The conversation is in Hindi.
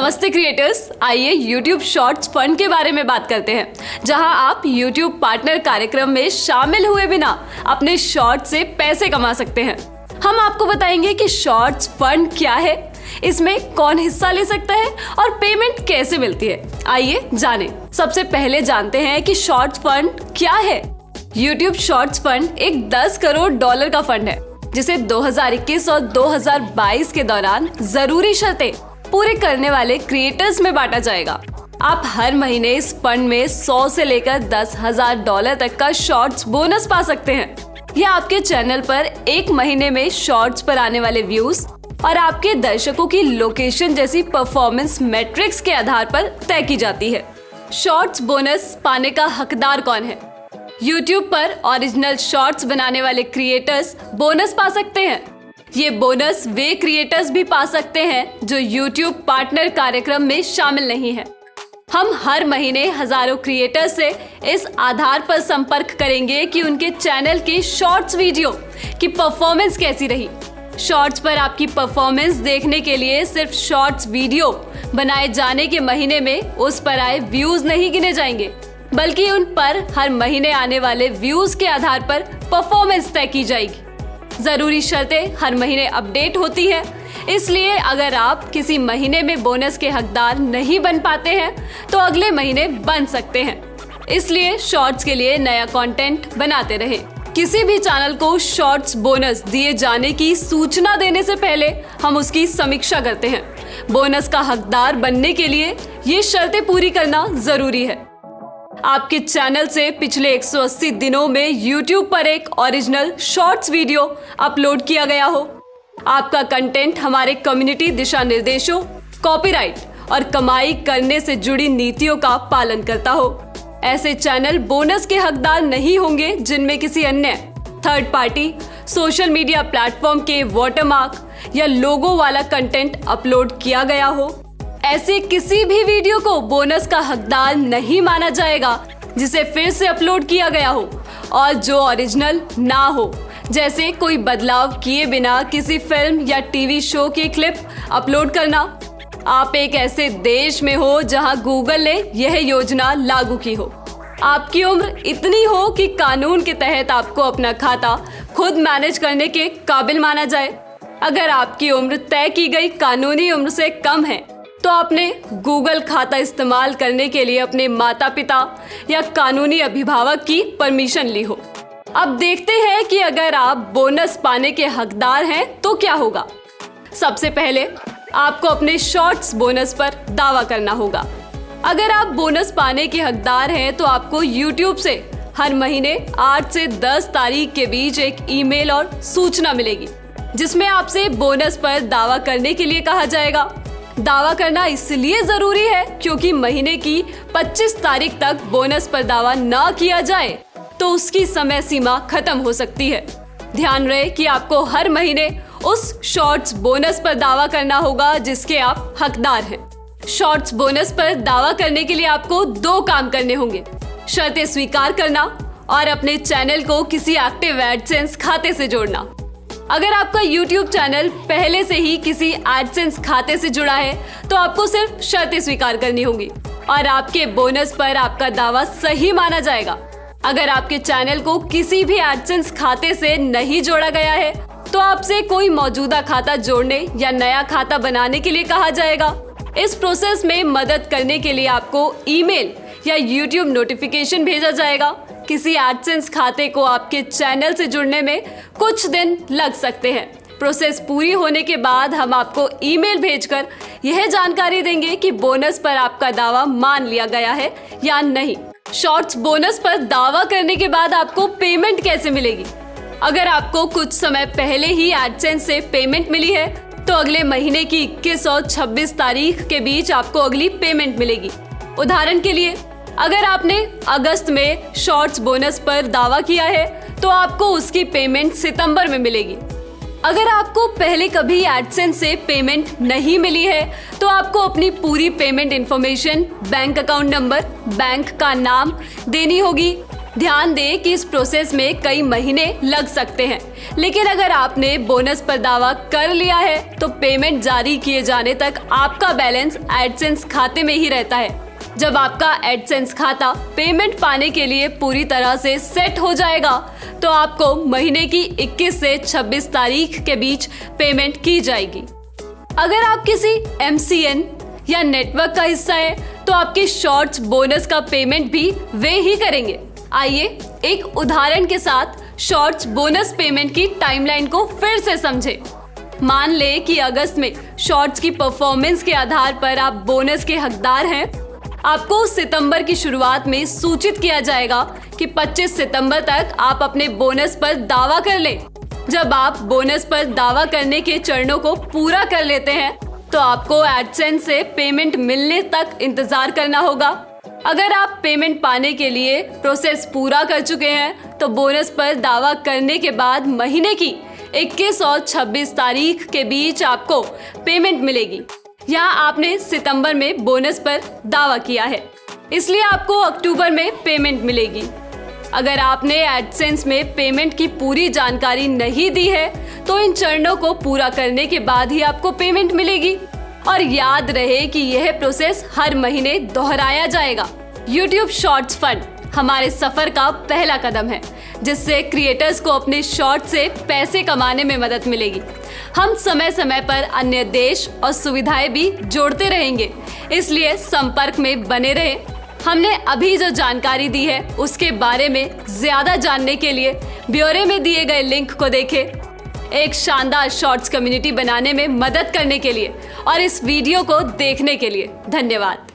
नमस्ते क्रिएटर्स, आइए YouTube शॉर्ट्स फंड के बारे में बात करते हैं, जहां आप YouTube पार्टनर कार्यक्रम में शामिल हुए बिना अपने शॉर्ट से पैसे कमा सकते हैं। हम आपको बताएंगे कि शॉर्ट्स फंड क्या है, इसमें कौन हिस्सा ले सकता है और पेमेंट कैसे मिलती है। आइए जानें। सबसे पहले जानते हैं कि शॉर्ट्स फंड क्या है। YouTube शॉर्ट्स फंड एक $10 करोड़ का फंड है, जिसे 2021 और 2022 के दौरान जरूरी शर्तें पूरे करने वाले क्रिएटर्स में बांटा जाएगा। आप हर महीने इस फंड में 100 से लेकर $10,000 तक का शॉर्ट्स बोनस पा सकते हैं। यह आपके चैनल पर एक महीने में शॉर्ट्स पर आने वाले व्यूज और आपके दर्शकों की लोकेशन जैसी परफॉर्मेंस मैट्रिक्स के आधार पर तय की जाती है। शॉर्ट्स बोनस पाने का हकदार कौन है? YouTube पर ओरिजिनल शॉर्ट्स बनाने वाले क्रिएटर्स बोनस पा सकते हैं। ये बोनस वे क्रिएटर्स भी पा सकते हैं जो YouTube पार्टनर कार्यक्रम में शामिल नहीं है। हम हर महीने हजारों क्रिएटर्स से इस आधार पर संपर्क करेंगे कि उनके चैनल के शॉर्ट्स वीडियो की परफॉर्मेंस कैसी रही। शॉर्ट्स पर आपकी परफॉर्मेंस देखने के लिए सिर्फ शॉर्ट्स वीडियो बनाए जाने के महीने में उस पर आए व्यूज नहीं गिने जाएंगे, बल्कि उन पर हर महीने आने वाले व्यूज के आधार पर परफॉर्मेंस तय की जाएगी। जरूरी शर्तें हर महीने अपडेट होती है, इसलिए अगर आप किसी महीने में बोनस के हकदार नहीं बन पाते हैं तो अगले महीने बन सकते हैं। इसलिए शॉर्ट्स के लिए नया कंटेंट बनाते रहें। किसी भी चैनल को शॉर्ट्स बोनस दिए जाने की सूचना देने से पहले हम उसकी समीक्षा करते हैं। बोनस का हकदार बनने के लिए ये शर्तें पूरी करना जरूरी है। आपके चैनल से पिछले 180 दिनों में YouTube पर एक ओरिजिनल शॉर्ट्स वीडियो अपलोड किया गया हो। आपका कंटेंट हमारे कम्युनिटी दिशा निर्देशों, कॉपीराइट और कमाई करने से जुड़ी नीतियों का पालन करता हो। ऐसे चैनल बोनस के हकदार नहीं होंगे जिनमें किसी अन्य third party social media platform के वाटरमार्क या लोगो वाला कंटेंट अपलोड किया गया हो। ऐसे किसी भी वीडियो को बोनस का हकदार नहीं माना जाएगा जिसे फिर से अपलोड किया गया हो और जो ओरिजिनल ना हो, जैसे कोई बदलाव किए बिना किसी फिल्म या टीवी शो की क्लिप अपलोड करना। आप एक ऐसे देश में हो जहां गूगल ने यह योजना लागू की हो। आपकी उम्र इतनी हो कि कानून के तहत आपको अपना खाता खुद मैनेज करने के काबिल माना जाए। अगर आपकी उम्र तय की गई कानूनी उम्र से कम है तो आपने गूगल खाता इस्तेमाल करने के लिए अपने माता पिता या कानूनी अभिभावक की परमिशन ली हो। अब देखते हैं कि अगर आप बोनस पाने के हकदार हैं तो क्या होगा। सबसे पहले आपको अपने शॉर्ट्स बोनस पर दावा करना होगा। अगर आप बोनस पाने के हकदार हैं तो आपको YouTube से हर महीने 8 से 10 तारीख के बीच एक ईमेल और सूचना मिलेगी, जिसमें आपसे बोनस पर दावा करने के लिए कहा जाएगा। दावा करना इसलिए जरूरी है क्योंकि महीने की 25 तारीख तक बोनस पर दावा न किया जाए तो उसकी समय सीमा खत्म हो सकती है। ध्यान रहे कि आपको हर महीने उस शॉर्ट्स बोनस पर दावा करना होगा जिसके आप हकदार हैं। शॉर्ट्स बोनस पर दावा करने के लिए आपको 2 काम करने होंगे: शर्तें स्वीकार करना और अपने चैनल को किसी एक्टिव एडसेंस खाते से जोड़ना। अगर आपका YouTube चैनल पहले से ही किसी एडसेंस खाते से जुड़ा है तो आपको सिर्फ शर्तें स्वीकार करनी होंगी और आपके बोनस पर आपका दावा सही माना जाएगा। अगर आपके चैनल को किसी भी एडसेंस खाते से नहीं जोड़ा गया है तो आपसे कोई मौजूदा खाता जोड़ने या नया खाता बनाने के लिए कहा जाएगा। इस प्रोसेस में मदद करने के लिए आपको ईमेल या YouTube नोटिफिकेशन भेजा जाएगा। किसी एडसेंस खाते को आपके चैनल से जुड़ने में कुछ दिन लग सकते हैं। प्रोसेस पूरी होने के बाद हम आपको ईमेल भेजकर यह जानकारी देंगे कि बोनस पर आपका दावा मान लिया गया है या नहीं। शॉर्ट्स बोनस पर दावा करने के बाद आपको पेमेंट कैसे मिलेगी? अगर आपको कुछ समय पहले ही एडसेंस से पेमेंट मिली है तो अगले महीने की 21 और 26 तारीख के बीच आपको अगली पेमेंट मिलेगी। उदाहरण के लिए, अगर आपने अगस्त में शॉर्ट्स बोनस पर दावा किया है तो आपको उसकी पेमेंट सितंबर में मिलेगी। अगर आपको पहले कभी एडसेंस से पेमेंट नहीं मिली है तो आपको अपनी पूरी payment information, bank account number, bank का नाम देनी होगी। ध्यान दें कि इस प्रोसेस में कई महीने लग सकते हैं, लेकिन अगर आपने बोनस पर दावा कर लिया है तो पेमेंट जारी किए जाने तक आपका बैलेंस एडसेंस खाते में ही रहता है। जब आपका एडसेंस खाता पेमेंट पाने के लिए पूरी तरह से सेट हो जाएगा तो आपको महीने की 21 से 26 तारीख के बीच पेमेंट की जाएगी। अगर आप किसी MCN या नेटवर्क का हिस्सा है तो आपके शॉर्ट्स बोनस का पेमेंट भी वे ही करेंगे। आइए एक उदाहरण के साथ शॉर्ट्स बोनस पेमेंट की टाइमलाइन को फिर से समझें। मान लें कि अगस्त में शॉर्ट्स की परफॉर्मेंस के आधार पर आप बोनस के हकदार हैं। आपको सितंबर की शुरुआत में सूचित किया जाएगा कि 25 सितंबर तक आप अपने बोनस पर दावा कर लें। जब आप बोनस पर दावा करने के चरणों को पूरा कर लेते हैं तो आपको एडसेंस से पेमेंट मिलने तक इंतजार करना होगा। अगर आप पेमेंट पाने के लिए प्रोसेस पूरा कर चुके हैं तो बोनस पर दावा करने के बाद महीने की 21 और 26 तारीख के बीच आपको पेमेंट मिलेगी। यहाँ आपने सितंबर में बोनस पर दावा किया है, इसलिए आपको अक्टूबर में पेमेंट मिलेगी। अगर आपने एडसेंस में पेमेंट की पूरी जानकारी नहीं दी है तो इन चरणों को पूरा करने के बाद ही आपको पेमेंट मिलेगी। और याद रहे कि यह प्रोसेस हर महीने दोहराया जाएगा। YouTube शॉर्ट्स फंड हमारे सफर का पहला कदम है, जिससे क्रिएटर्स को अपने शॉर्ट से पैसे कमाने में मदद मिलेगी। हम समय समय पर अन्य देश और सुविधाएं भी जोड़ते रहेंगे, इसलिए संपर्क में बने रहें। हमने अभी जो जानकारी दी है उसके बारे में ज्यादा जानने के लिए ब्यौरे में दिए गए लिंक को देखें। एक शानदार शॉर्ट्स कम्युनिटी बनाने में मदद करने के लिए और इस वीडियो को देखने के लिए धन्यवाद।